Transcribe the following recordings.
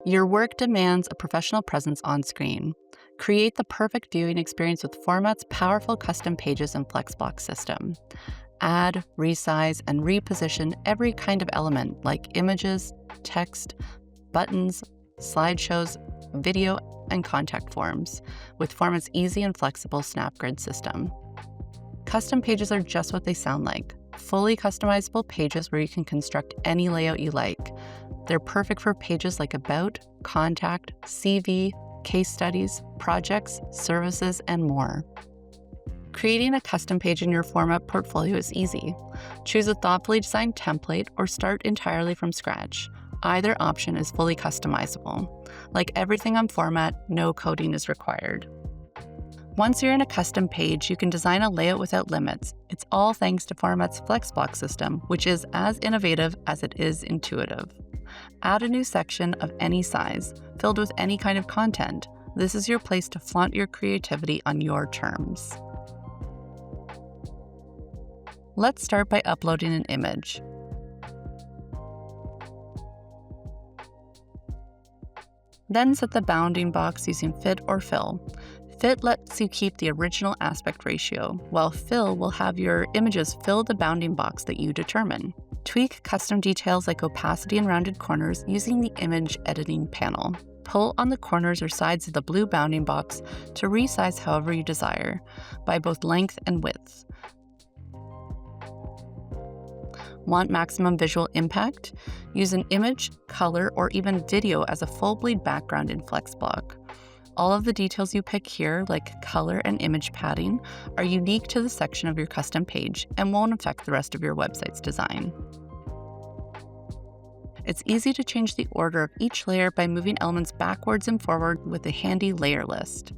Your work demands a professional presence on screen. Create the perfect viewing experience with Format's powerful custom pages and Flexblock system. Add, resize, and reposition every kind of element like images, text, buttons, slideshows, video, and contact forms with Format's easy and flexible SnapGrid system. Custom pages are just what they sound like. Fully customizable pages where you can construct any layout you like. They're perfect for pages like About, Contact, CV, case studies, projects, services, and more. Creating a custom page in your Format portfolio is easy. Choose a thoughtfully designed template or start entirely from scratch. Either option is fully customizable. Like everything on Format, no coding is required. Once you're in a custom page, you can design a layout without limits. It's all thanks to Format's Flexblock system, which is as innovative as it is intuitive. Add a new section of any size, filled with any kind of content. This is your place to flaunt your creativity on your terms. Let's start by uploading an image. Then set the bounding box using Fit or Fill. Fit lets you keep the original aspect ratio, while Fill will have your images fill the bounding box that you determine. Tweak custom details like opacity and rounded corners using the image editing panel. Pull on the corners or sides of the blue bounding box to resize however you desire, by both length and width. Want maximum visual impact? Use an image, color, or even video as a full bleed background in Flexblock. All of the details you pick here, like color and image padding, are unique to the section of your custom page and won't affect the rest of your website's design. It's easy to change the order of each layer by moving elements backwards and forward with a handy layer list.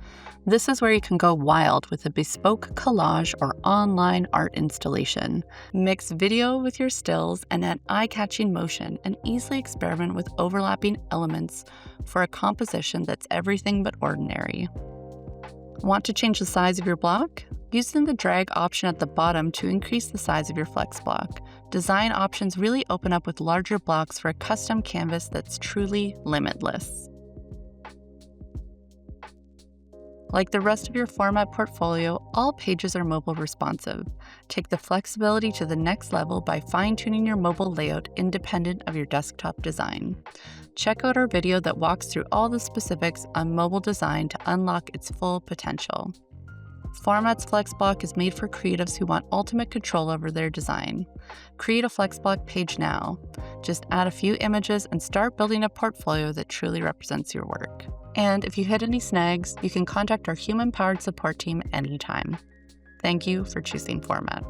This is where you can go wild with a bespoke collage or online art installation. Mix video with your stills and add eye-catching motion and easily experiment with overlapping elements for a composition that's everything but ordinary. Want to change the size of your block? Using the drag option at the bottom to increase the size of your flex block. Design options really open up with larger blocks for a custom canvas that's truly limitless. Like the rest of your Format portfolio, all pages are mobile responsive. Take the flexibility to the next level by fine-tuning your mobile layout independent of your desktop design. Check out our video that walks through all the specifics on mobile design to unlock its full potential. Format's Flexblock is made for creatives who want ultimate control over their design. Create a Flexblock page now. Just add a few images and start building a portfolio that truly represents your work. And if you hit any snags, you can contact our human-powered support team anytime. Thank you for choosing Format.